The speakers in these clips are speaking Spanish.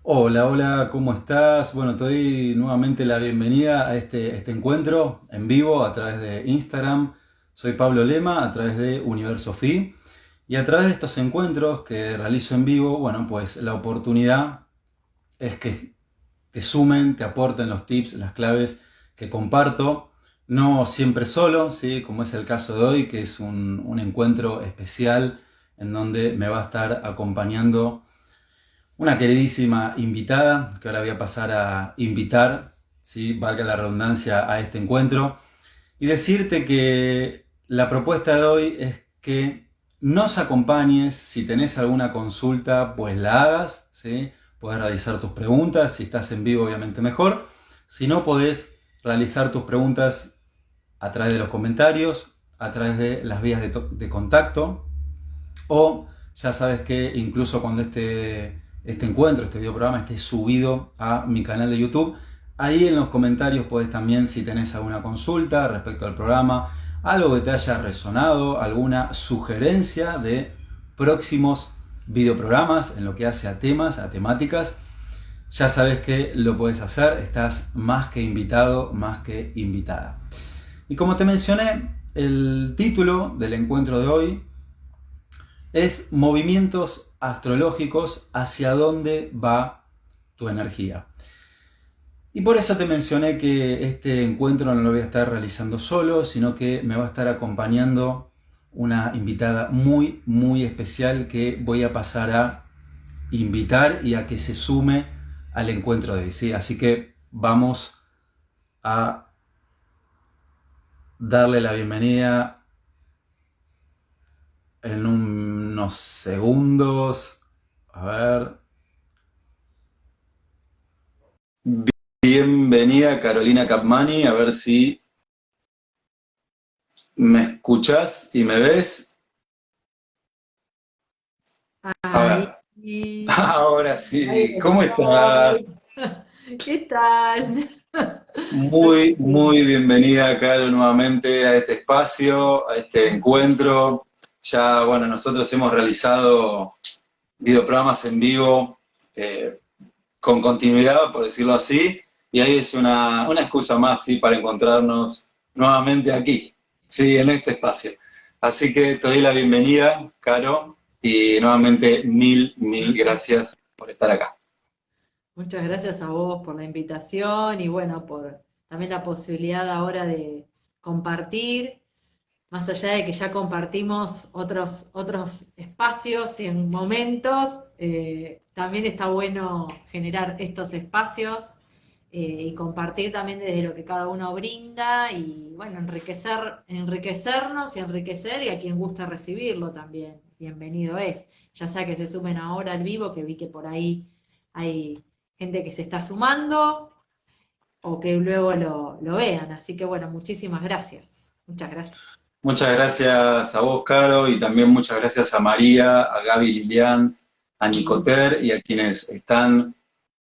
Hola, hola, ¿cómo estás? Bueno, te doy nuevamente la bienvenida a este encuentro en vivo a través de Instagram. Soy Pablo Lema, a través de Universo Fi. Y a través de estos encuentros que realizo en vivo, bueno, pues la oportunidad es que te sumen, te aporten los tips, las claves que comparto. No siempre solo, ¿sí? Como es el caso de hoy, que es un encuentro especial en donde me va a estar acompañando una queridísima invitada, que ahora voy a pasar a invitar, ¿sí? Valga la redundancia, a este encuentro, y decirte que la propuesta de hoy es que nos acompañes, si tenés alguna consulta, pues la hagas, ¿sí? Podés realizar tus preguntas, si estás en vivo obviamente mejor, si no podés realizar tus preguntas a través de los comentarios, a través de las vías de contacto, o ya sabes que incluso cuando este encuentro, este video programa esté subido a mi canal de YouTube, ahí en los comentarios puedes también, si tenés alguna consulta respecto al programa, algo que te haya resonado, alguna sugerencia de próximos videoprogramas en lo que hace a temas, a temáticas, ya sabes que lo puedes hacer, estás más que invitado, más que invitada. Y como te mencioné, el título del encuentro de hoy es movimientos astrológicos hacia dónde va tu energía. Y por eso te mencioné que este encuentro no lo voy a estar realizando solo, sino que me va a estar acompañando una invitada muy, muy especial que voy a pasar a invitar y a que se sume al encuentro de hoy, ¿sí? Así que vamos a darle la bienvenida en unos segundos. A ver. Bienvenida Carolina Capmani, a ver si me escuchás y me ves. A Ay, ver, ahora ahí sí, ¿cómo estás? estoy. ¿Qué tal? Muy, muy bienvenida, Caro, nuevamente a este espacio, a este encuentro. Ya, bueno, nosotros hemos realizado videoprogramas en vivo con continuidad, por decirlo así, y ahí es una excusa más, sí, para encontrarnos nuevamente aquí, sí, en este espacio. Así que te doy la bienvenida, Caro, y nuevamente mil gracias por estar acá. Muchas gracias a vos por la invitación y bueno, por también la posibilidad ahora de compartir, más allá de que ya compartimos otros espacios y en momentos, también está bueno generar estos espacios y compartir también desde lo que cada uno brinda y bueno, enriquecernos y enriquecer y a quien gusta recibirlo también, bienvenido es. Ya sea que se sumen ahora al vivo, que vi que por ahí hay gente que se está sumando o que luego lo vean. Así que bueno, muchísimas gracias. Muchas gracias. Muchas gracias a vos, Caro, y también muchas gracias a María, a Gaby Lilian, a Nicoter y a quienes están,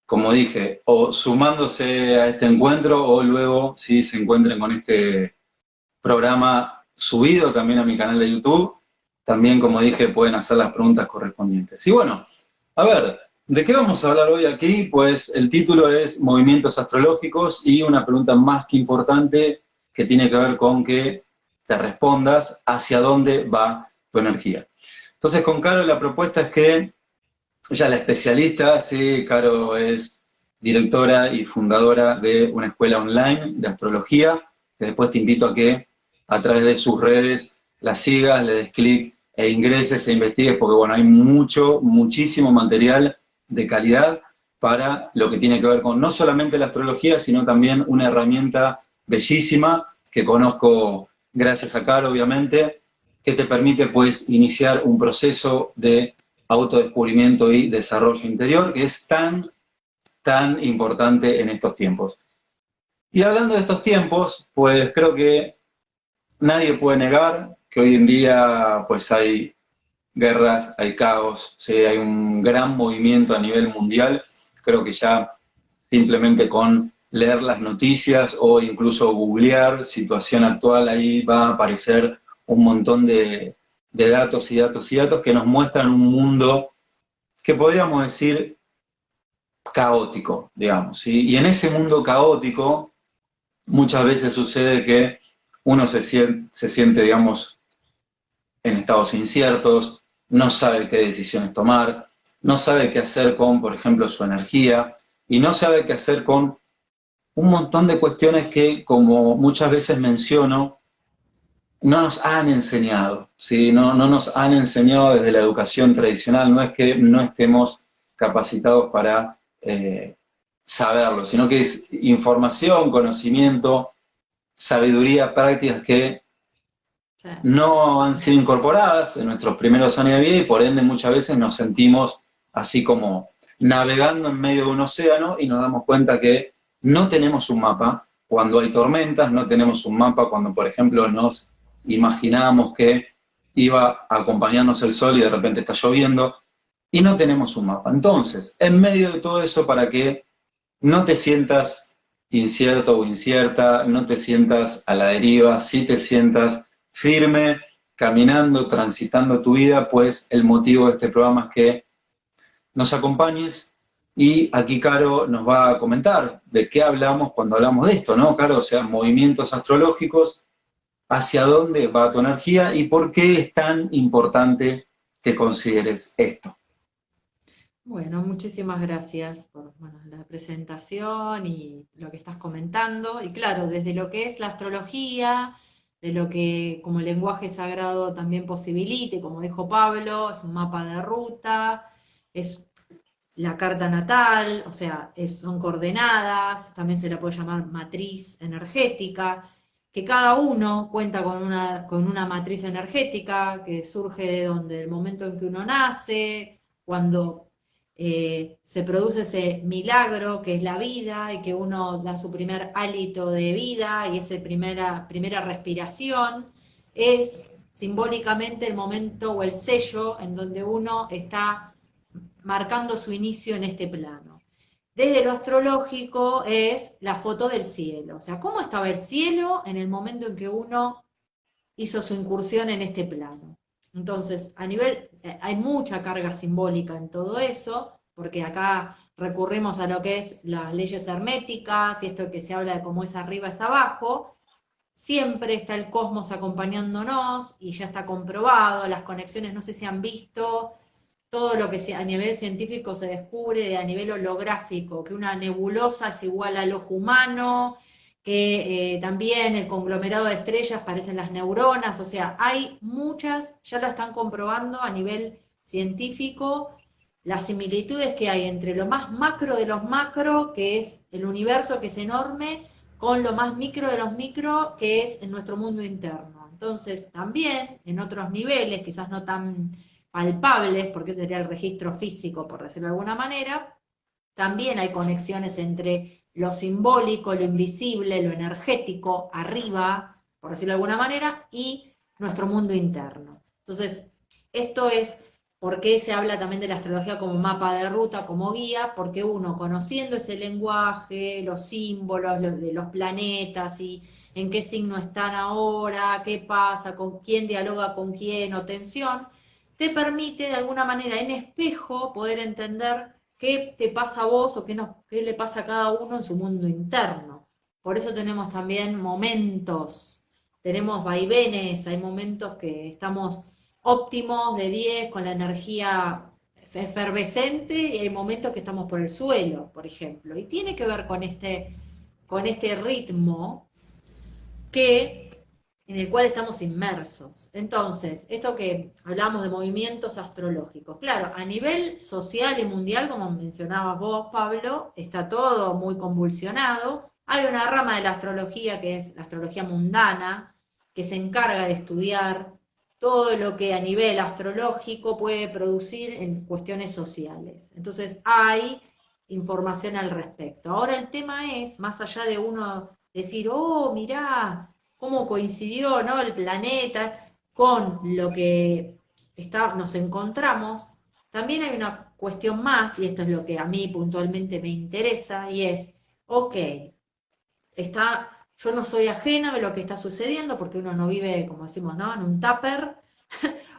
como dije, o sumándose a este encuentro o luego si se encuentren con este programa subido también a mi canal de YouTube. También, como dije, pueden hacer las preguntas correspondientes. Y bueno, a ver, ¿de qué vamos a hablar hoy aquí? Pues el título es Movimientos Astrológicos y una pregunta más que importante que tiene que ver con que te respondas hacia dónde va tu energía. Entonces, con Caro la propuesta es que ella es la especialista, sí, Caro es directora y fundadora de una escuela online de astrología, que después te invito a que a través de sus redes la sigas, le des clic e ingreses e investigues, porque bueno, hay muchísimo material de calidad para lo que tiene que ver con no solamente la astrología, sino también una herramienta bellísima que conozco gracias a Caro, obviamente, que te permite pues iniciar un proceso de autodescubrimiento y desarrollo interior, que es tan importante en estos tiempos. Y hablando de estos tiempos, pues creo que nadie puede negar que hoy en día pues hay guerras, hay caos, ¿sí? Hay un gran movimiento a nivel mundial. Creo que ya simplemente con leer las noticias o incluso googlear situación actual, ahí va a aparecer un montón de datos y datos y datos que nos muestran un mundo que podríamos decir caótico, digamos, ¿sí? Y en ese mundo caótico muchas veces sucede que uno se siente, digamos, en estados inciertos, no sabe qué decisiones tomar, no sabe qué hacer con, por ejemplo, su energía, y no sabe qué hacer con un montón de cuestiones que, como muchas veces menciono, no nos han enseñado, ¿sí? No nos han enseñado desde la educación tradicional, no es que no estemos capacitados para saberlo, sino que es información, conocimiento, sabiduría, prácticas que Sí. no han sido incorporadas en nuestros primeros años de vida y por ende muchas veces nos sentimos así como navegando en medio de un océano y nos damos cuenta que no tenemos un mapa cuando hay tormentas, no tenemos un mapa cuando, por ejemplo, nos imaginábamos que iba a acompañarnos el sol y de repente está lloviendo y no tenemos un mapa. Entonces, en medio de todo eso, para que no te sientas incierto o incierta, no te sientas a la deriva, sí te sientas firme, caminando, transitando tu vida, pues el motivo de este programa es que nos acompañes y aquí Caro nos va a comentar de qué hablamos cuando hablamos de esto, ¿no, Caro? O sea, movimientos astrológicos, hacia dónde va tu energía y por qué es tan importante que consideres esto. Bueno, muchísimas gracias por, bueno, la presentación y lo que estás comentando. Y claro, desde lo que es la astrología, de lo que como lenguaje sagrado también posibilite, como dijo Pablo, es un mapa de ruta, es la carta natal, o sea, son coordenadas, también se la puede llamar matriz energética, que cada uno cuenta con una matriz energética que surge de donde, el momento en que uno nace, cuando se produce ese milagro que es la vida y que uno da su primer hálito de vida y esa primera respiración, es simbólicamente el momento o el sello en donde uno está marcando su inicio en este plano. Desde lo astrológico es la foto del cielo, o sea, cómo estaba el cielo en el momento en que uno hizo su incursión en este plano. Entonces, hay mucha carga simbólica en todo eso, porque acá recurrimos a lo que es las leyes herméticas y esto que se habla de cómo es arriba es abajo. Siempre está el cosmos acompañándonos y ya está comprobado, las conexiones, no sé si han visto todo lo que a nivel científico se descubre a nivel holográfico, que una nebulosa es igual al ojo humano, que también el conglomerado de estrellas parecen las neuronas, o sea, hay muchas, ya lo están comprobando a nivel científico, las similitudes que hay entre lo más macro de los macro, que es el universo que es enorme, con lo más micro de los micro, que es en nuestro mundo interno. Entonces, también en otros niveles, quizás no tan palpables, porque sería el registro físico, por decirlo de alguna manera, también hay conexiones entre lo simbólico, lo invisible, lo energético, arriba, por decirlo de alguna manera, y nuestro mundo interno. Entonces, esto es por qué se habla también de la astrología como mapa de ruta, como guía, porque uno conociendo ese lenguaje, los símbolos de los planetas y en qué signo están ahora, qué pasa, con quién dialoga con quién o tensión, te permite de alguna manera en espejo poder entender qué te pasa a vos o qué le pasa a cada uno en su mundo interno. Por eso tenemos también momentos, tenemos vaivenes, hay momentos que estamos óptimos de 10 con la energía efervescente y hay momentos que estamos por el suelo, por ejemplo. Y tiene que ver con este ritmo que, en el cual estamos inmersos. Entonces, esto que hablamos de movimientos astrológicos, claro, a nivel social y mundial, como mencionabas vos, Pablo, está todo muy convulsionado. Hay una rama de la astrología que es la astrología mundana, que se encarga de estudiar todo lo que a nivel astrológico puede producir en cuestiones sociales. Entonces, hay información al respecto. Ahora el tema es, más allá de uno decir, oh, mirá, cómo coincidió, ¿no? El planeta con lo que nos encontramos, también hay una cuestión más, y esto es lo que a mí puntualmente me interesa, y es, ok, yo no soy ajena de lo que está sucediendo, porque uno no vive, como decimos, ¿no? En un tupper,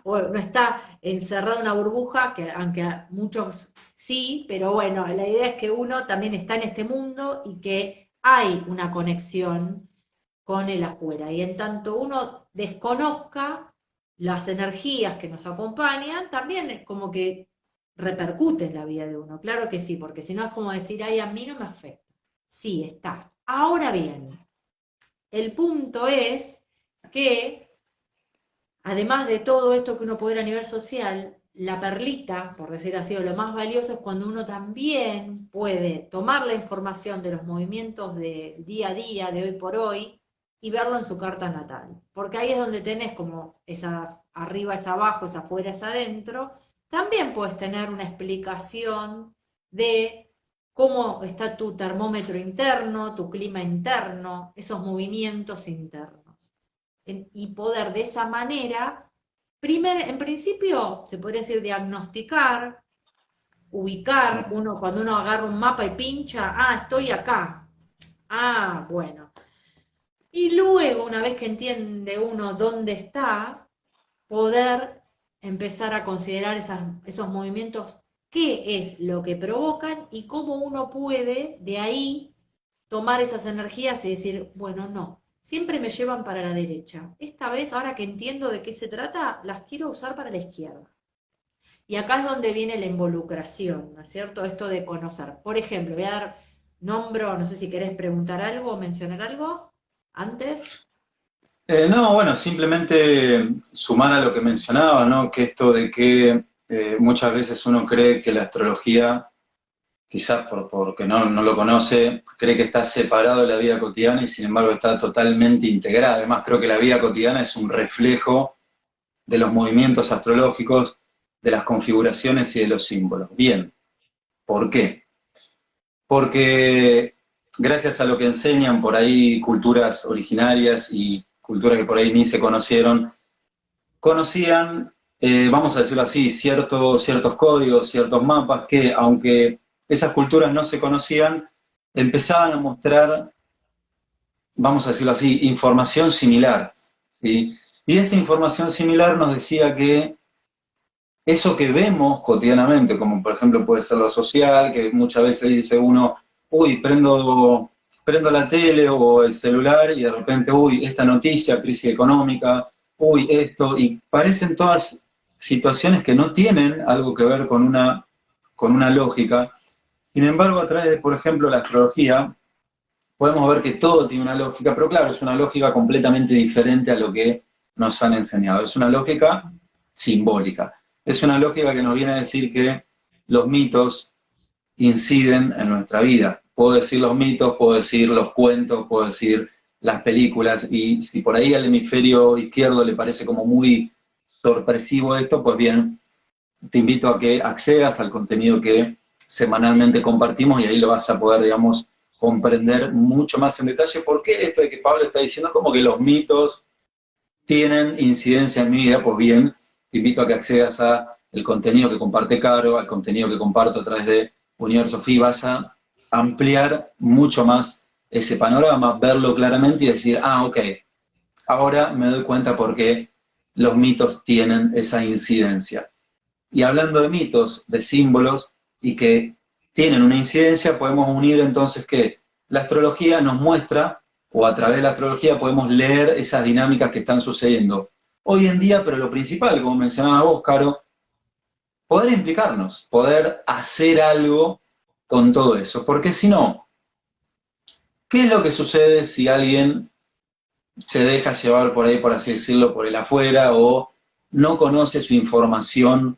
o no está encerrado en una burbuja, que aunque a muchos sí, pero bueno, la idea es que uno también está en este mundo y que hay una conexión con el afuera. Y en tanto uno desconozca las energías que nos acompañan, también es como que repercute en la vida de uno. Claro que sí, porque si no es como decir, ay, a mí no me afecta. Sí, está. Ahora bien, el punto es que, además de todo esto que uno puede ver a nivel social, la perlita, por decir así, o lo más valioso es cuando uno también puede tomar la información de los movimientos de día a día, de hoy por hoy, y verlo en su carta natal. Porque ahí es donde tenés como esa arriba es abajo, esa afuera es adentro. También puedes tener una explicación de cómo está tu termómetro interno, tu clima interno, esos movimientos internos y poder de esa manera, en principio, se podría decir diagnosticar, ubicar, cuando uno agarra un mapa y pincha, estoy acá, bueno. Y luego, una vez que entiende uno dónde está, poder empezar a considerar esos movimientos, qué es lo que provocan y cómo uno puede de ahí tomar esas energías y decir, bueno, no, siempre me llevan para la derecha. Esta vez, ahora que entiendo de qué se trata, las quiero usar para la izquierda. Y acá es donde viene la involucración, ¿no es cierto? Esto de conocer. Por ejemplo, voy a dar nombro, no sé si querés preguntar algo o mencionar algo antes. No, bueno, simplemente sumar a lo que mencionaba, ¿no? Que esto de que muchas veces uno cree que la astrología, quizás porque no lo conoce, cree que está separado de la vida cotidiana y sin embargo está totalmente integrada. Además, creo que la vida cotidiana es un reflejo de los movimientos astrológicos, de las configuraciones y de los símbolos. Bien, ¿por qué? Porque gracias a lo que enseñan por ahí culturas originarias y culturas que por ahí ni se conocieron, conocían, vamos a decirlo así, ciertos códigos, ciertos mapas que, aunque esas culturas no se conocían, empezaban a mostrar, vamos a decirlo así, información similar. ¿Sí? Y esa información similar nos decía que eso que vemos cotidianamente, como por ejemplo puede ser lo social, que muchas veces dice uno, uy, prendo la tele o el celular y de repente, uy, esta noticia, crisis económica, uy, esto, y parecen todas situaciones que no tienen algo que ver con una lógica. Sin embargo, a través de, por ejemplo, la astrología, podemos ver que todo tiene una lógica, pero claro, es una lógica completamente diferente a lo que nos han enseñado. Es una lógica simbólica. Es una lógica que nos viene a decir que los mitos inciden en nuestra vida. Puedo decir los mitos, puedo decir los cuentos, puedo decir las películas, y si por ahí al hemisferio izquierdo le parece como muy sorpresivo esto, pues bien, te invito a que accedas al contenido que semanalmente compartimos y ahí lo vas a poder, digamos, comprender mucho más en detalle por qué esto de que Pablo está diciendo como que los mitos tienen incidencia en mi vida. Pues bien, te invito a que accedas a el contenido que comparte Caro, al contenido que comparto a través de Universo Fi, vas a ampliar mucho más ese panorama, verlo claramente y decir, ok, ahora me doy cuenta por qué los mitos tienen esa incidencia. Y hablando de mitos, de símbolos y que tienen una incidencia, podemos unir entonces que la astrología nos muestra, o a través de la astrología podemos leer esas dinámicas que están sucediendo hoy en día, pero lo principal, como mencionaba vos, Caro, poder implicarnos, poder hacer algo con todo eso. Porque si no, ¿qué es lo que sucede si alguien se deja llevar por ahí, por así decirlo, por el afuera, o no conoce su información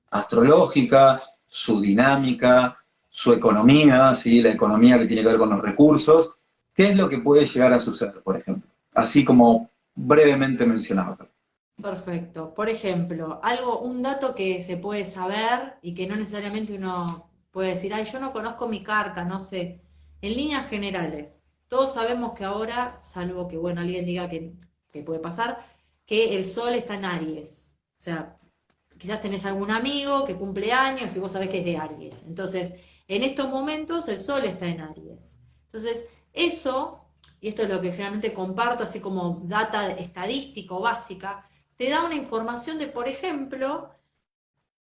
astrológica, su dinámica, su economía, ¿sí? La economía que tiene que ver con los recursos? ¿Qué es lo que puede llegar a suceder, por ejemplo? Así como brevemente mencionado. Perfecto. Por ejemplo, un dato que se puede saber y que no necesariamente uno puede decir, ay, yo no conozco mi carta, no sé. En líneas generales, todos sabemos que ahora, salvo que, bueno, alguien diga que puede pasar, que el sol está en Aries. O sea, quizás tenés algún amigo que cumple años y vos sabés que es de Aries. Entonces, en estos momentos el sol está en Aries. Entonces, eso, y esto es lo que generalmente comparto, así como data estadístico básica, te da una información de, por ejemplo,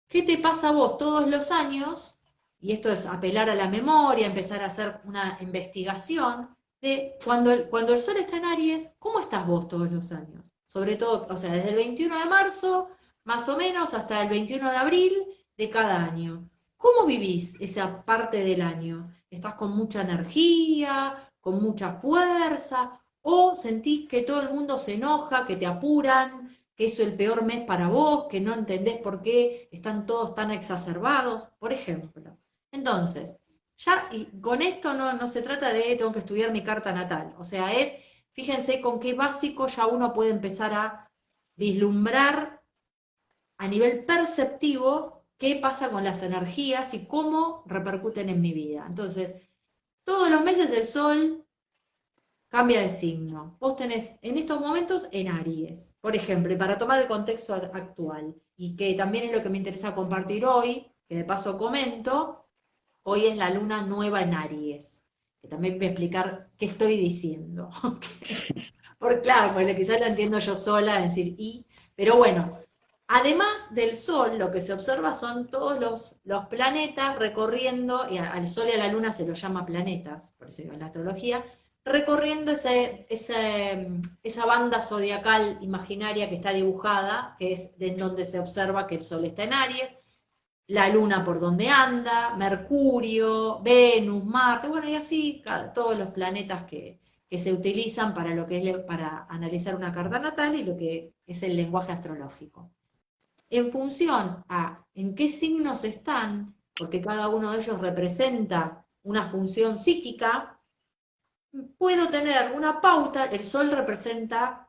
qué te pasa a vos todos los años, y esto es apelar a la memoria, empezar a hacer una investigación de cuando el Sol está en Aries, ¿cómo estás vos todos los años? Sobre todo, o sea, desde el 21 de marzo, más o menos, hasta el 21 de abril de cada año. ¿Cómo vivís esa parte del año? ¿Estás con mucha energía, con mucha fuerza? ¿O sentís que todo el mundo se enoja, que te apuran, que es el peor mes para vos, que no entendés por qué están todos tan exacerbados, por ejemplo? Entonces, ya y con esto no se trata de tengo que estudiar mi carta natal, o sea, fíjense con qué básico ya uno puede empezar a vislumbrar a nivel perceptivo qué pasa con las energías y cómo repercuten en mi vida. Entonces, todos los meses el Sol cambia de signo. Vos tenés en estos momentos en Aries, por ejemplo, y para tomar el contexto actual, y que también es lo que me interesa compartir hoy, que de paso comento, hoy es la luna nueva en Aries, que también voy a explicar qué estoy diciendo. Porque claro, porque quizás lo entiendo yo sola, decir pero bueno, además del Sol, lo que se observa son todos los planetas recorriendo, y al Sol y a la Luna se los llama planetas, por eso digo, en la astrología, recorriendo esa banda zodiacal imaginaria que está dibujada, que es de donde se observa que el Sol está en Aries, la Luna por donde anda, Mercurio, Venus, Marte, bueno, y así todos los planetas que se utilizan para lo que es para analizar una carta natal y lo que es el lenguaje astrológico. En función a en qué signos están, porque cada uno de ellos representa una función psíquica, puedo tener una pauta. El Sol representa,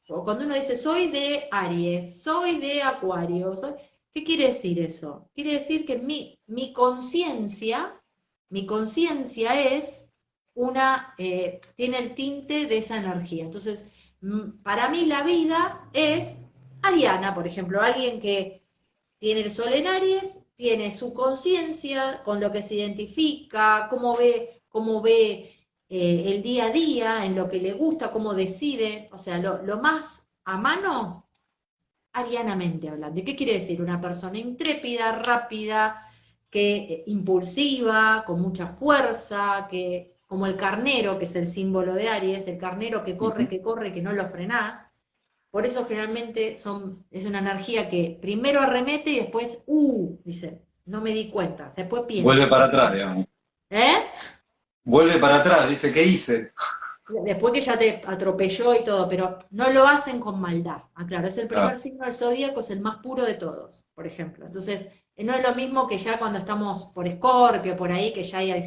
o cuando uno dice soy de Aries, soy de Acuario, ¿qué quiere decir eso? Quiere decir que mi conciencia es tiene el tinte de esa energía. Entonces, para mí la vida es ariana, por ejemplo, alguien que tiene el Sol en Aries, tiene su conciencia con lo que se identifica, cómo ve el día a día, en lo que le gusta, cómo decide, o sea, lo más a mano, arianamente hablando. ¿Y qué quiere decir? Una persona intrépida, rápida, impulsiva, con mucha fuerza, como el carnero, que es el símbolo de Aries, el carnero que corre, que no lo frenás. Por eso generalmente es una energía que primero arremete y después, dice, no me di cuenta, después piensa. Vuelve para atrás, digamos. ¿Eh? Vuelve para atrás, dice, ¿qué hice? Después que ya te atropelló y todo, pero no lo hacen con maldad. Claro, es el primer Claro. signo del zodíaco, es el más puro de todos, por ejemplo. Entonces, no es lo mismo que ya cuando estamos por Escorpio, por ahí, que ya hay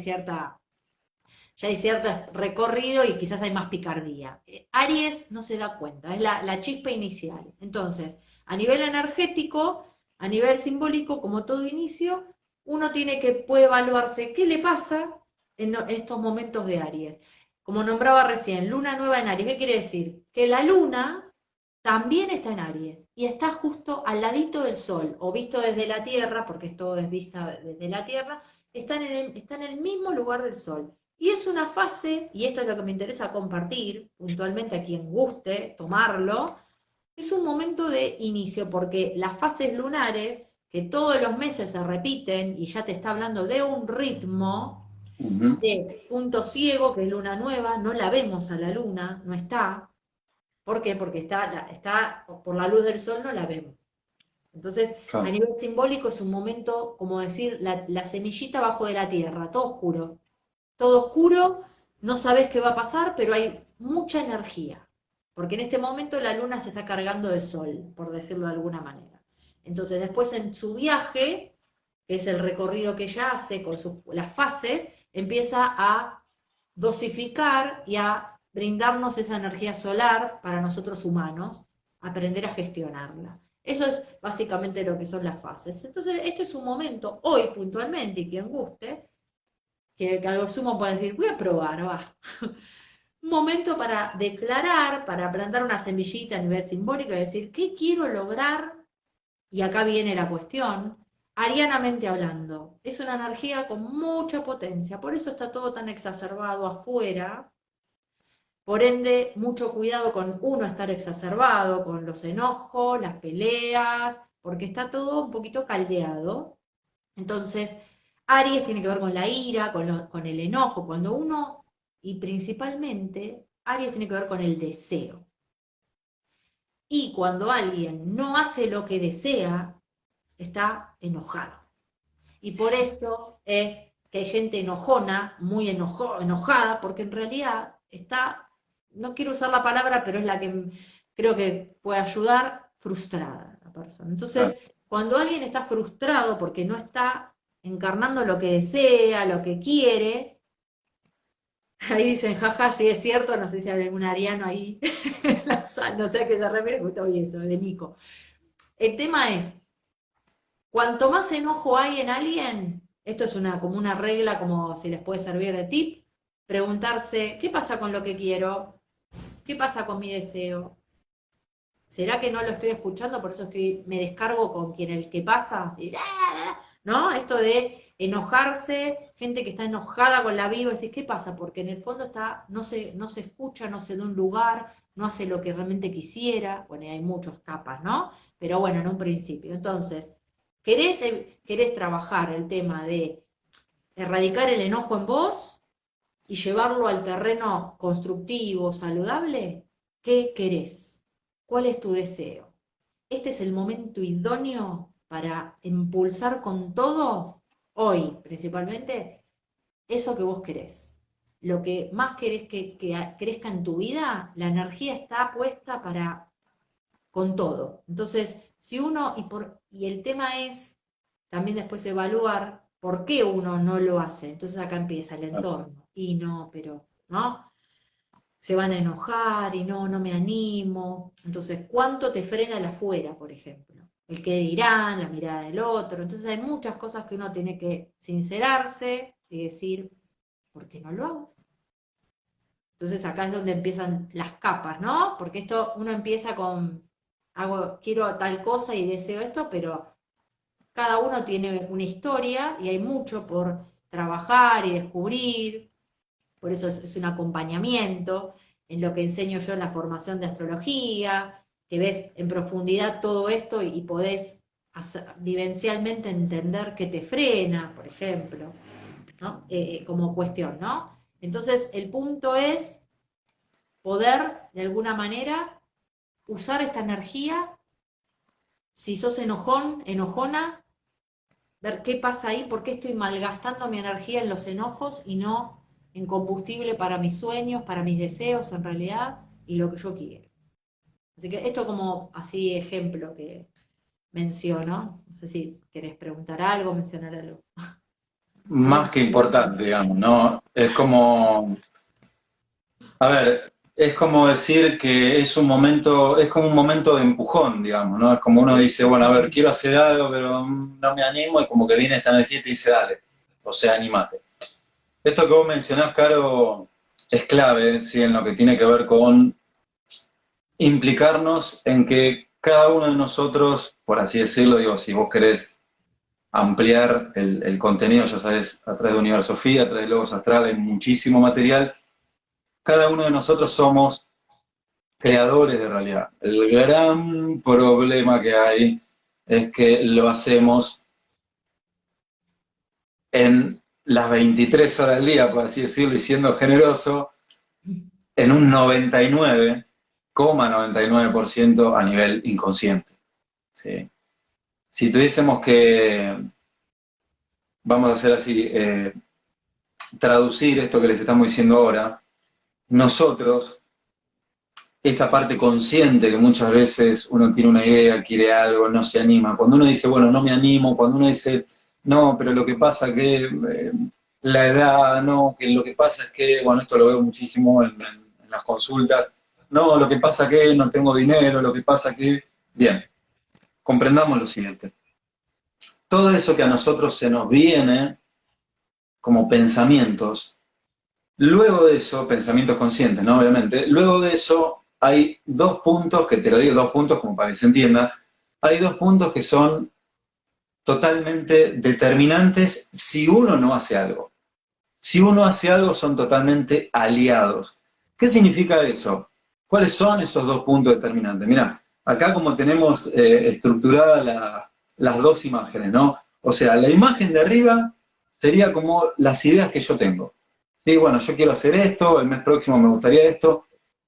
cierto recorrido y quizás hay más picardía. Aries no se da cuenta, es la chispa inicial. Entonces, a nivel energético, a nivel simbólico, como todo inicio, uno puede evaluarse qué le pasa en estos momentos de Aries. Como nombraba recién, luna nueva en Aries, ¿qué quiere decir? Que la luna también está en Aries y está justo al ladito del Sol, o visto desde la Tierra, porque esto es vista desde la Tierra, está en el mismo lugar del Sol. Y es una fase, y esto es lo que me interesa compartir puntualmente a quien guste tomarlo, es un momento de inicio, porque las fases lunares, que todos los meses se repiten, y ya te está hablando de un ritmo de punto ciego, que es luna nueva, no la vemos a la luna, no está. ¿Por qué? Porque está por la luz del sol, no la vemos. Entonces, a Claro. nivel simbólico es un momento, como decir, la semillita abajo de la tierra, todo oscuro, no sabes qué va a pasar, pero hay mucha energía, porque en este momento la luna se está cargando de sol, por decirlo de alguna manera. Entonces, después en su viaje, que es el recorrido que ella hace con las fases, empieza a dosificar y a brindarnos esa energía solar para nosotros humanos, aprender a gestionarla. Eso es básicamente lo que son las fases. Entonces, este es un momento, hoy puntualmente, y quien guste, que a lo sumo puede decir, voy a probar, va. Un momento para declarar, para plantar una semillita a nivel simbólico y decir, ¿qué quiero lograr? Y acá viene la cuestión, arianamente hablando. Es una energía con mucha potencia, por eso está todo tan exacerbado afuera, Por ende, mucho cuidado con uno estar exacerbado, con los enojos, las peleas, porque está todo un poquito caldeado. Entonces, Aries tiene que ver con la ira, con el enojo, cuando uno, y principalmente, Aries tiene que ver con el deseo. Y cuando alguien no hace lo que desea, está enojado. Y por eso es que hay gente enojona, muy enojada, porque en realidad está, no quiero usar la palabra, pero es la que creo que puede ayudar, frustrada la persona. Claro. Entonces, cuando alguien está frustrado porque no está encarnando lo que desea, lo que quiere, ahí dicen, jaja, sí es cierto, no sé si hay algún ariano ahí, no sé a qué se refiere, justo vi eso, de Nico. El tema es, cuanto más enojo hay en alguien, esto es como una regla, como si les puede servir de tip, preguntarse, ¿qué pasa con lo que quiero? ¿Qué pasa con mi deseo? ¿Será que no lo estoy escuchando? Por eso me descargo con quien el que pasa. ¿No? Esto de enojarse, gente que está enojada con la vida, y decís, ¿qué pasa? Porque en el fondo no se escucha, no se da un lugar, no hace lo que realmente quisiera. Bueno, y hay muchas capas, ¿no? Pero bueno, en un principio. Entonces, ¿querés trabajar el tema de erradicar el enojo en vos y llevarlo al terreno constructivo, saludable? ¿Qué querés? ¿Cuál es tu deseo? Este es el momento idóneo para impulsar con todo, hoy principalmente, eso que vos querés. Lo que más querés que crezca en tu vida, la energía está puesta para con todo. Entonces, si uno, y el tema es también después evaluar por qué uno no lo hace. Entonces acá empieza el entorno. Y no, pero, ¿no? Se van a enojar y no me animo. Entonces, ¿cuánto te frena el afuera, por ejemplo? El qué dirán, la mirada del otro. Entonces hay muchas cosas que uno tiene que sincerarse y decir, ¿por qué no lo hago? Entonces acá es donde empiezan las capas, ¿no? Porque esto uno empieza con, quiero tal cosa y deseo esto, pero cada uno tiene una historia y hay mucho por trabajar y descubrir. Por eso es un acompañamiento en lo que enseño yo en la formación de astrología, que ves en profundidad todo esto y podés vivencialmente entender qué te frena, por ejemplo, ¿no? Como cuestión, ¿no? Entonces, el punto es poder, de alguna manera, usar esta energía, si sos enojón, enojona, ver qué pasa ahí, por qué estoy malgastando mi energía en los enojos y no en combustible para mis sueños, para mis deseos en realidad y lo que yo quiero. Así que esto como así ejemplo que menciono, no sé si querés preguntar algo, mencionar algo. Más que importante, digamos, ¿no? Es como, a ver, es como decir que es un momento, es como un momento de empujón, digamos, ¿no? Es como uno dice, bueno, a ver, quiero hacer algo, pero no me animo, y como que viene esta energía y te dice, dale, o sea, animate. Esto que vos mencionás, Caro, es clave, ¿sí? En lo que tiene que ver con implicarnos en que cada uno de nosotros, por así decirlo, digo, si vos querés ampliar el contenido, ya sabes, a través de Universo FI, a través de Logos Astral, hay muchísimo material. Cada uno de nosotros somos creadores de realidad. El gran problema que hay es que lo hacemos en las 23 horas del día, por así decirlo, y siendo generoso, en un 99,99% a nivel inconsciente. ¿Sí? Si tuviésemos que, vamos a hacer así, traducir esto que les estamos diciendo ahora, nosotros, esta parte consciente que muchas veces uno tiene una idea, quiere algo, no se anima, cuando uno dice, bueno, no me animo, cuando uno dice, no, pero lo que pasa que la edad, no, que lo que pasa es que, bueno, esto lo veo muchísimo en las consultas, no, lo que pasa que no tengo dinero, lo que pasa que, bien, comprendamos lo siguiente, todo eso que a nosotros se nos viene como pensamientos, luego de eso, pensamientos conscientes, ¿no? Obviamente, luego de eso hay dos puntos, que te lo digo dos puntos como para que se entienda, hay dos puntos que son totalmente determinantes si uno no hace algo. Si uno hace algo son totalmente aliados. ¿Qué significa eso? ¿Cuáles son esos dos puntos determinantes? Mirá, acá como tenemos estructuradas las dos imágenes, ¿no? O sea, la imagen de arriba sería como las ideas que yo tengo. Sí, bueno, yo quiero hacer esto, el mes próximo me gustaría esto.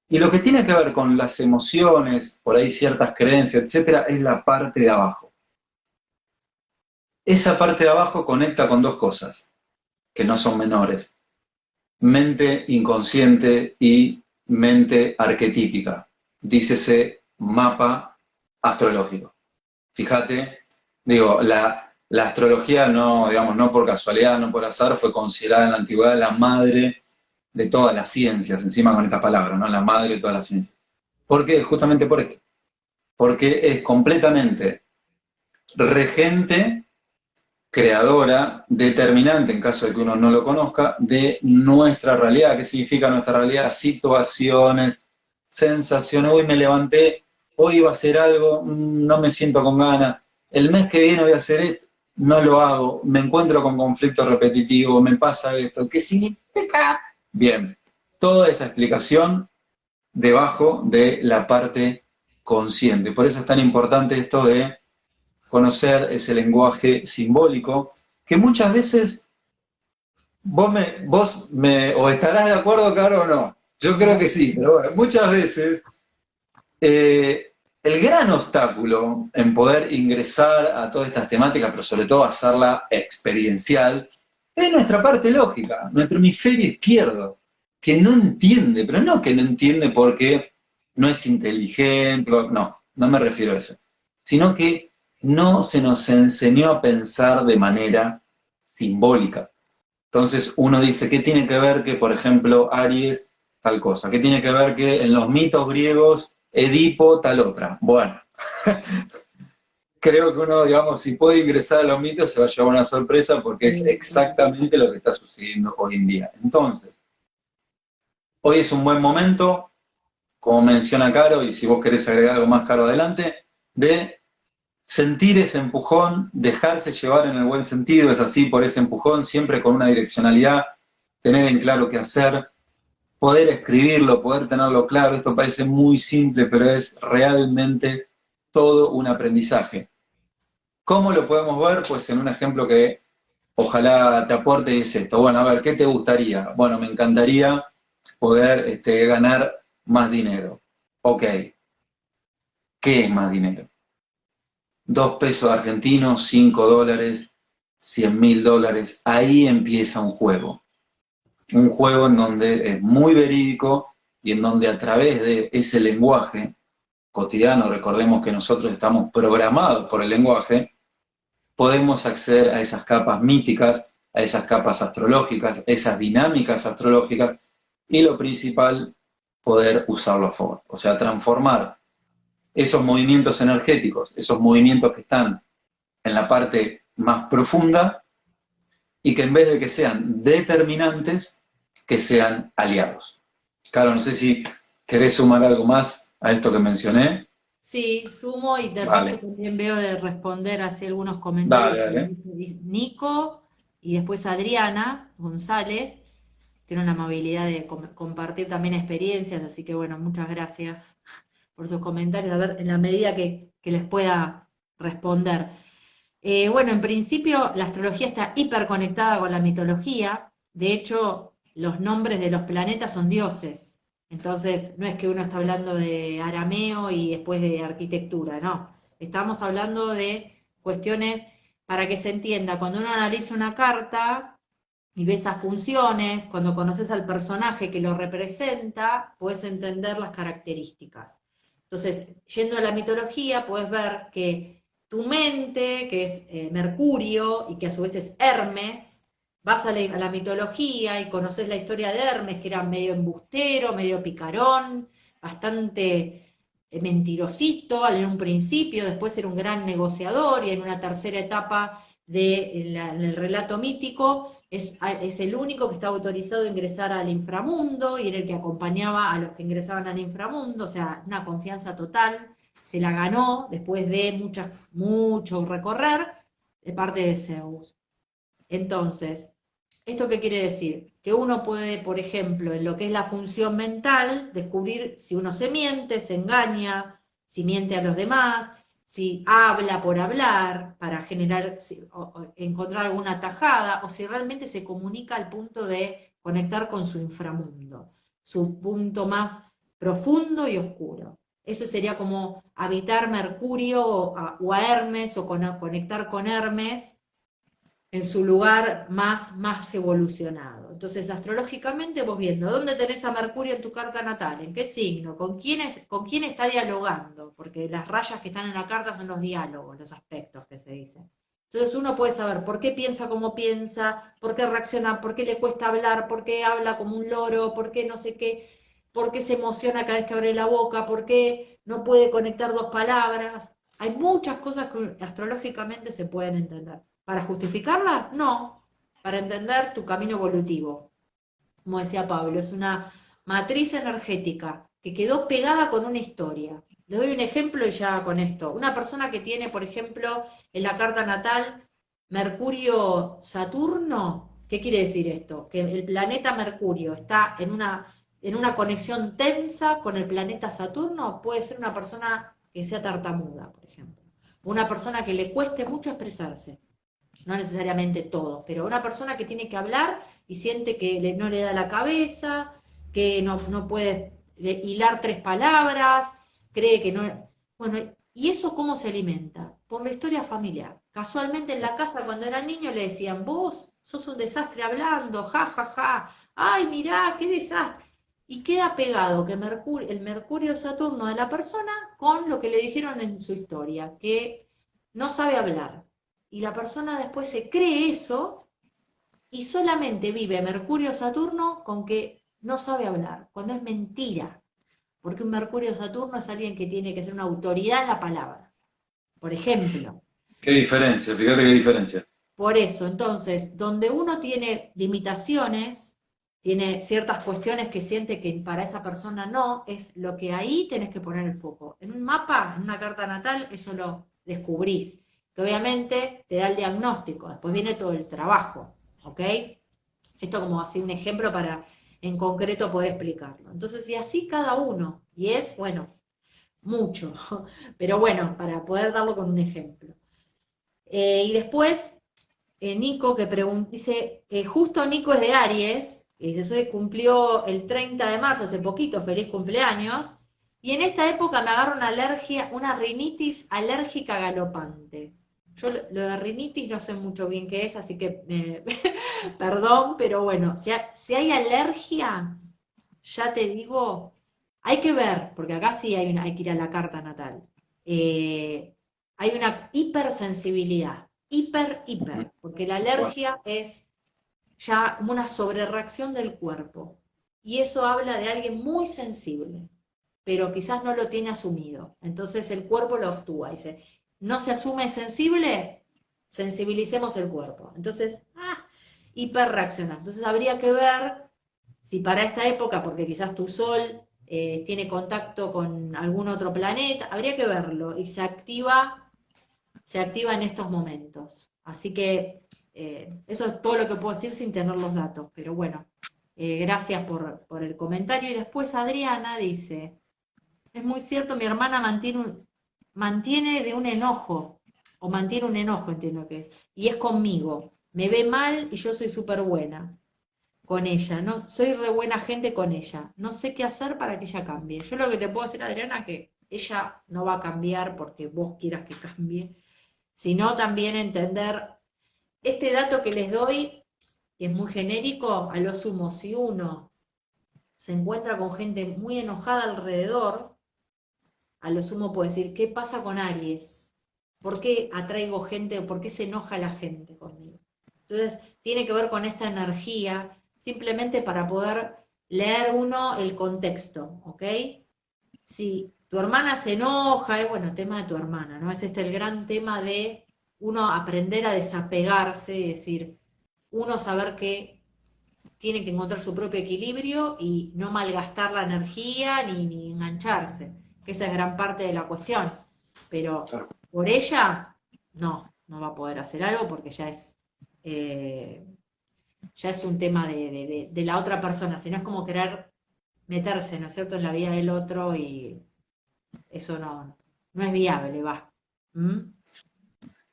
Y lo que tiene que ver con las emociones, por ahí ciertas creencias, etcétera, es la parte de abajo. Esa parte de abajo conecta con dos cosas que no son menores: mente inconsciente y mente arquetípica, dícese mapa astrológico. Fíjate, digo, la astrología no, digamos, no por casualidad, no por azar, fue considerada en la antigüedad la madre de todas las ciencias, encima con esta palabra, ¿no? La madre de todas las ciencias. ¿Por qué? Justamente por esto. Porque es completamente regente, creadora, determinante, en caso de que uno no lo conozca, de nuestra realidad. ¿Qué significa nuestra realidad? Situaciones, sensaciones. Hoy me levanté, hoy iba a hacer algo, no me siento con ganas. El mes que viene voy a hacer esto, no lo hago. Me encuentro con conflicto repetitivo, me pasa esto. ¿Qué significa? Bien, toda esa explicación debajo de la parte consciente. Por eso es tan importante esto de conocer ese lenguaje simbólico, que muchas veces o estarás de acuerdo, claro, o no. Yo creo que sí, pero bueno, muchas veces el gran obstáculo en poder ingresar a todas estas temáticas, pero sobre todo hacerla experiencial, es nuestra parte lógica, nuestro hemisferio izquierdo, que no entiende, pero no que no entiende porque no es inteligente, no, no me refiero a eso, sino que no se nos enseñó a pensar de manera simbólica. Entonces uno dice, ¿qué tiene que ver que, por ejemplo, Aries tal cosa? ¿Qué tiene que ver que en los mitos griegos Edipo tal otra? Bueno, creo que uno, digamos, si puede ingresar a los mitos se va a llevar una sorpresa porque es exactamente lo que está sucediendo hoy en día. Entonces, hoy es un buen momento, como menciona Caro, y si vos querés agregar algo más, Caro, adelante, de sentir ese empujón, dejarse llevar en el buen sentido, es así, por ese empujón, siempre con una direccionalidad, tener en claro qué hacer, poder escribirlo, poder tenerlo claro. Esto parece muy simple, pero es realmente todo un aprendizaje. ¿Cómo lo podemos ver? Pues en un ejemplo que ojalá te aporte y es esto. Bueno, a ver, ¿qué te gustaría? Bueno, me encantaría poder ganar más dinero. Ok, ¿qué es más dinero? 2 pesos argentinos, $5, $100.000. Ahí empieza un juego. Un juego en donde es muy verídico y en donde a través de ese lenguaje cotidiano, recordemos que nosotros estamos programados por el lenguaje, podemos acceder a esas capas míticas, a esas capas astrológicas, esas dinámicas astrológicas y lo principal, poder usarlo a favor. O sea, transformar esos movimientos energéticos, esos movimientos que están en la parte más profunda y que en vez de que sean determinantes, que sean aliados. Claro, no sé si querés sumar algo más a esto que mencioné. Sí, sumo y de paso Vale, también veo de responder así algunos comentarios dale, que dale. dice Nico y después Adriana González. Tiene la amabilidad de compartir también experiencias, así que bueno, muchas gracias por sus comentarios, a ver, en la medida que les pueda responder. Bueno, en principio la astrología está hiperconectada con la mitología, de hecho los nombres de los planetas son dioses, entonces no es que uno está hablando de arameo y después de arquitectura, no, estamos hablando de cuestiones para que se entienda, cuando uno analiza una carta y ves esas funciones, cuando conoces al personaje que lo representa, puedes entender las características. Entonces, yendo a la mitología, puedes ver que tu mente, que es Mercurio y que a su vez es Hermes, vas a la mitología y conoces la historia de Hermes, que era medio embustero, medio picarón, bastante mentirosito en un principio, después era un gran negociador y en una tercera etapa en el relato mítico es el único que está autorizado a ingresar al inframundo y era el que acompañaba a los que ingresaban al inframundo, o sea, una confianza total, se la ganó después de mucho recorrer de parte de Zeus. Entonces, ¿esto qué quiere decir? que uno puede, por ejemplo, en lo que es la función mental, descubrir si uno se miente, se engaña, si miente a los demás, si habla por hablar para generar, o encontrar alguna tajada, o si realmente se comunica al punto de conectar con su inframundo, su punto más profundo y oscuro. Eso sería como habitar Mercurio o a Hermes, o conectar con Hermes en su lugar más evolucionado. Entonces, astrológicamente vos viendo dónde tenés a Mercurio en tu carta natal, en qué signo, con quién está dialogando, porque las rayas que están en la carta son los diálogos, los aspectos que se dicen. Entonces uno puede saber por qué piensa como piensa, por qué reacciona, por qué le cuesta hablar, por qué habla como un loro, por qué no sé qué, por qué se emociona cada vez que abre la boca, por qué no puede conectar dos palabras. Hay muchas cosas que astrológicamente se pueden entender. ¿Para justificarla? No, para entender tu camino evolutivo. Como decía Pablo, es una matriz energética que quedó pegada con una historia. Le doy un ejemplo y ya con esto. Una persona que tiene, por ejemplo, en la carta natal Mercurio-Saturno, ¿qué quiere decir esto? Que el planeta Mercurio está en una conexión tensa con el planeta Saturno. Puede ser una persona que sea tartamuda, por ejemplo. Una persona que le cueste mucho expresarse, no necesariamente todo, pero una persona que tiene que hablar y siente que no le da la cabeza, que no puede hilar tres palabras, cree que no... Bueno, ¿y eso cómo se alimenta? Por la historia familiar. Casualmente en la casa cuando era niño le decían, vos sos un desastre hablando, ja, ja, ja, ay, mirá, qué desastre. Y queda pegado que el Mercurio Saturno de la persona con lo que le dijeron en su historia, que no sabe hablar, y la persona después se cree eso y solamente vive Mercurio-Saturno con que no sabe hablar, cuando es mentira, porque un Mercurio-Saturno es alguien que tiene que ser una autoridad en la palabra, por ejemplo. ¿Qué diferencia? Fíjate qué diferencia. Por eso, entonces, donde uno tiene limitaciones, tiene ciertas cuestiones que siente que para esa persona no, es lo que ahí tenés que poner el foco. En un mapa, en una carta natal, eso lo descubrís, que obviamente te da el diagnóstico, después viene todo el trabajo, ¿ok? Esto como así un ejemplo para en concreto poder explicarlo. Entonces, y así cada uno, y es, bueno, mucho, pero bueno, para poder darlo con un ejemplo. Y después Nico que dice, justo Nico es de Aries, y dice, cumplió el 30 de marzo, hace poquito, feliz cumpleaños, y en esta época me agarra una alergia, una rinitis alérgica galopante. Yo lo de rinitis no sé mucho bien qué es, así que perdón, pero bueno, si hay alergia, ya te digo, hay que ver, porque acá sí hay que ir a la carta natal. Hay una hipersensibilidad, hiper, porque la Bueno, alergia es ya como una sobrereacción del cuerpo. Y eso habla de alguien muy sensible, pero quizás no lo tiene asumido. Entonces el cuerpo lo actúa. Dice, no se asume sensible, sensibilicemos el cuerpo. Entonces, hiperreacciona. Entonces habría que ver si para esta época, porque quizás tu sol tiene contacto con algún otro planeta, habría que verlo y se activa en estos momentos. Así que eso es todo lo que puedo decir sin tener los datos, pero bueno, gracias por el comentario. Y después Adriana dice, es muy cierto, mi hermana mantiene de un enojo, o mantiene un enojo, entiendo que es, y es conmigo. Me ve mal y yo soy súper buena con ella, no, soy re buena gente con ella, no sé qué hacer para que ella cambie. Yo lo que te puedo decir, Adriana, es que ella no va a cambiar porque vos quieras que cambie, sino también entender este dato que les doy, que es muy genérico, a lo sumo, si uno se encuentra con gente muy enojada alrededor, a lo sumo puede decir, ¿qué pasa con Aries? ¿Por qué atraigo gente o por qué se enoja la gente conmigo? Entonces, tiene que ver con esta energía, simplemente para poder leer uno el contexto, ¿ok? Si tu hermana se enoja, es bueno, tema de tu hermana, ¿no? Es este el gran tema de uno aprender a desapegarse, es decir, uno saber que tiene que encontrar su propio equilibrio y no malgastar la energía ni engancharse, que esa es gran parte de la cuestión. Pero claro. por ella, no va a poder hacer algo porque ya es, eh, ya es un tema de la otra persona, sino es como querer meterse, ¿no es cierto?, en la vida del otro y eso no es viable, va. ¿Mm?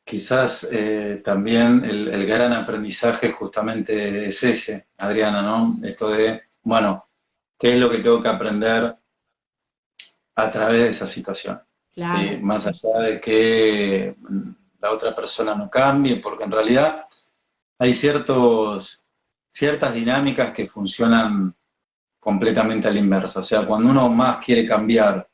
Quizás también el gran aprendizaje justamente es ese, Adriana, ¿no? Esto de, bueno, ¿qué es lo que tengo que aprender a través de esa situación? ¿Sí? Claro, Más allá de que la otra persona no cambie, porque en realidad hay ciertas dinámicas que funcionan completamente a la inversa. O sea, cuando uno más quiere cambiar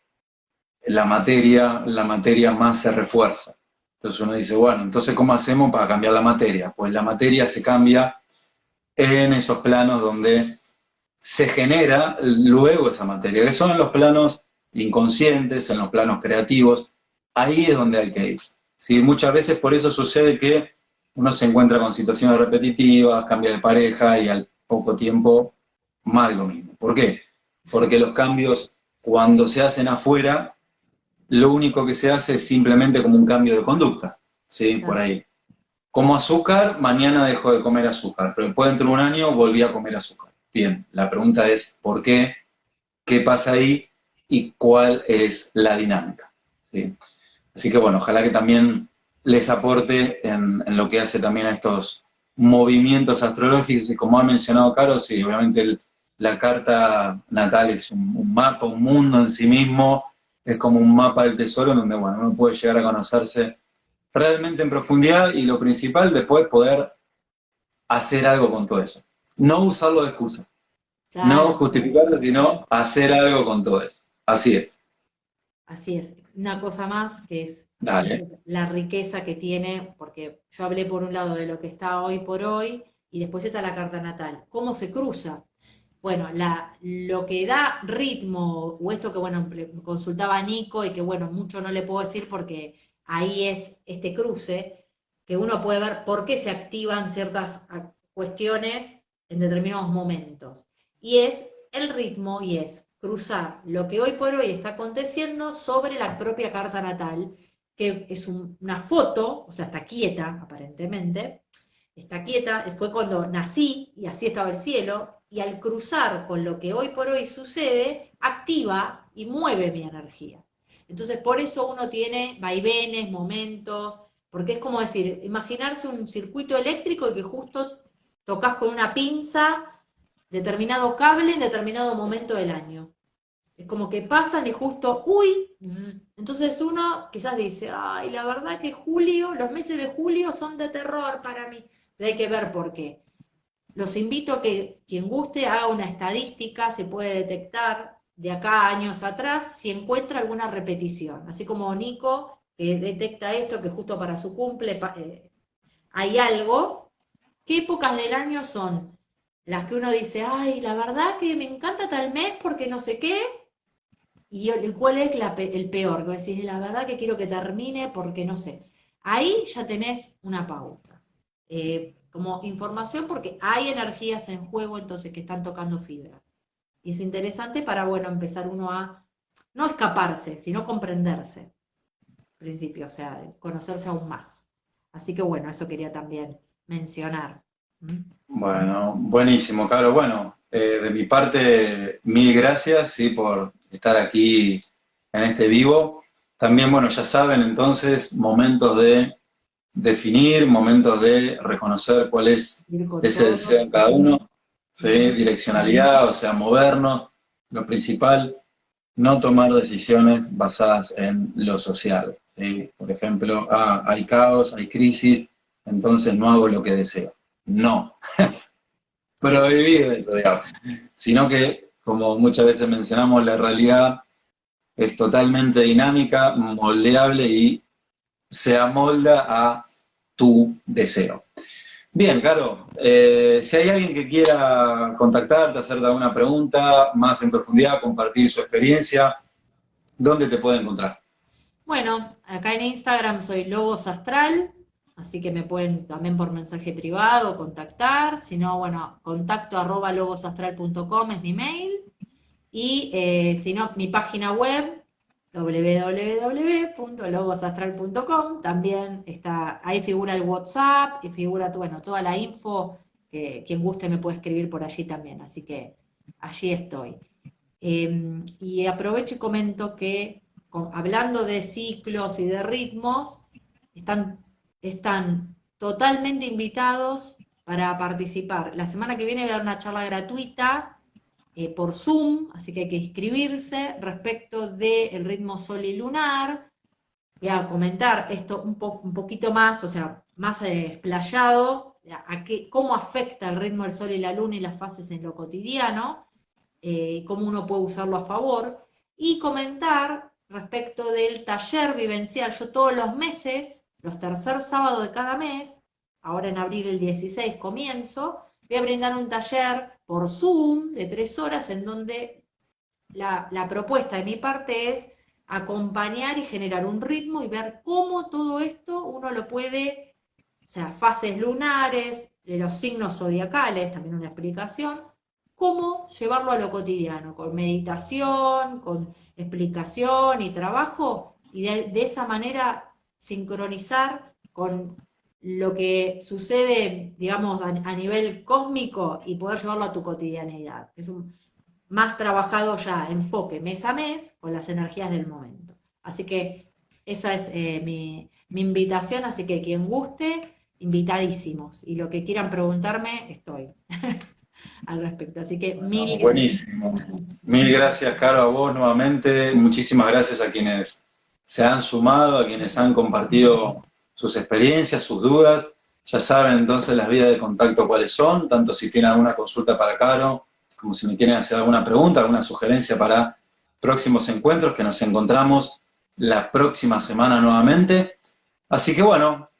la materia más se refuerza. Entonces uno dice, bueno, entonces ¿cómo hacemos para cambiar la materia? Pues la materia se cambia en esos planos donde se genera luego esa materia, que son en los planos inconscientes, en los planos creativos. Ahí es donde hay que ir. ¿Sí? Muchas veces por eso sucede que uno se encuentra con situaciones repetitivas, cambia de pareja y al poco tiempo más de lo mismo. ¿Por qué? Porque los cambios cuando se hacen afuera lo único que se hace es simplemente como un cambio de conducta, ¿sí? Por claro. ahí. Como azúcar, mañana dejo de comer azúcar, pero después dentro de un año volví a comer azúcar. Bien, la pregunta es ¿por qué? ¿Qué pasa ahí? ¿Y cuál es la dinámica? ¿Sí? Así que bueno, ojalá que también les aporte en lo que hace también a estos movimientos astrológicos y como ha mencionado Caro, sí, obviamente la carta natal es un mapa, un mundo en sí mismo, es como un mapa del tesoro donde bueno, uno puede llegar a conocerse realmente en profundidad y lo principal después poder hacer algo con todo eso. No usarlo de excusa, no Claro, justificarlo, sino hacer algo con todo eso. Así es. así es. Una cosa más que es Dale. la riqueza que tiene, porque yo hablé por un lado de lo que está hoy por hoy y después está la carta natal. ¿Cómo se cruza? Bueno, lo que da ritmo, o esto que, bueno, consultaba a Nico y que, bueno, mucho no le puedo decir porque ahí es este cruce, que uno puede ver por qué se activan ciertas cuestiones en determinados momentos. Y es el ritmo y es cruzar lo que hoy por hoy está aconteciendo sobre la propia carta natal, que es una foto, o sea, está quieta aparentemente, está quieta, fue cuando nací y así estaba el cielo, y al cruzar con lo que hoy por hoy sucede, activa y mueve mi energía. Entonces, por eso uno tiene vaivenes, momentos, porque es como decir, imaginarse un circuito eléctrico y que justo tocas con una pinza determinado cable en determinado momento del año. Es como que pasan y justo, uy, zzz. Entonces uno quizás dice, ay, la verdad que julio, los meses de julio son de terror para mí. Entonces hay que ver por qué. Los invito a que quien guste haga una estadística, se puede detectar de acá a años atrás si encuentra alguna repetición. Así como Nico, que detecta esto, que justo para su cumple hay algo. ¿Qué épocas del año son las que uno dice, ay, la verdad que me encanta tal mes porque no sé qué? ¿Y cuál es el peor? Que decís, la verdad que quiero que termine porque no sé. Ahí ya tenés una pauta. Como información porque hay energías en juego entonces que están tocando fibras. Y es interesante para, bueno, empezar uno a no escaparse, sino comprenderse, en principio, o sea, conocerse aún más. Así que bueno, eso quería también mencionar. ¿Mm? Bueno, buenísimo, Caro. Bueno, de mi parte, mil gracias, sí, por estar aquí en este vivo. También, bueno, ya saben, entonces, momentos de definir, momentos de reconocer cuál es Ir con ese todo. deseo en cada uno, ¿sí? Ujú. Direccionalidad, o sea, movernos, lo principal, no tomar decisiones basadas en lo social, ¿sí? Por ejemplo, hay caos, hay crisis, entonces no hago lo que deseo. No, prohibido eso, digamos. Sino que, como muchas veces mencionamos, la realidad es totalmente dinámica, moldeable y se amolda a tu deseo. Bien, Caro, si hay alguien que quiera contactarte, hacerte alguna pregunta más en profundidad, compartir su experiencia, ¿dónde te puede encontrar? Bueno, acá en Instagram soy Logos Astral, así que me pueden también por mensaje privado contactar. Si no, bueno, contacto arroba logosastral.com es mi mail. Y si no, mi página web www.logosastral.com también está, ahí figura el WhatsApp y figura bueno, toda la info que quien guste me puede escribir por allí también, así que allí estoy. Y aprovecho y comento que, hablando de ciclos y de ritmos, están totalmente invitados para participar. La semana que viene voy a dar una charla gratuita por Zoom, así que hay que inscribirse respecto del ritmo sol y lunar. Voy a comentar esto un poquito más, o sea, más explayado, cómo afecta el ritmo del sol y la luna y las fases en lo cotidiano, cómo uno puede usarlo a favor, y comentar respecto del taller vivencial. Yo todos los meses, los tercer sábados de cada mes, ahora en abril el 16 comienzo, voy a brindar un taller por Zoom de 3 horas en donde la propuesta de mi parte es acompañar y generar un ritmo y ver cómo todo esto uno lo puede, o sea, fases lunares, de los signos zodiacales, también una explicación, cómo llevarlo a lo cotidiano, con meditación, con explicación y trabajo, y de esa manera sincronizar con lo que sucede, digamos, a nivel cósmico y poder llevarlo a tu cotidianidad. Es un más trabajado ya, enfoque mes a mes, con las energías del momento. Así que esa es mi invitación, así que quien guste, invitadísimos. Y lo que quieran preguntarme, estoy al respecto. Así que Bueno, buenísimo. gracias. Mil gracias, Caro, a vos nuevamente. Muchísimas gracias a quienes se han sumado, a quienes han compartido sus experiencias, sus dudas. Ya saben entonces las vías de contacto cuáles son, tanto si tienen alguna consulta para Caro, como si me quieren hacer alguna pregunta, alguna sugerencia para próximos encuentros, que nos encontramos la próxima semana nuevamente. Así que bueno,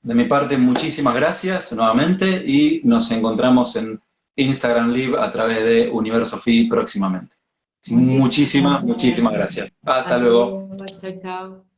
de mi parte, muchísimas gracias nuevamente y nos encontramos en Instagram Live a través de Universo Fi próximamente. Muchísimas gracias. Hasta luego. Chao, chao.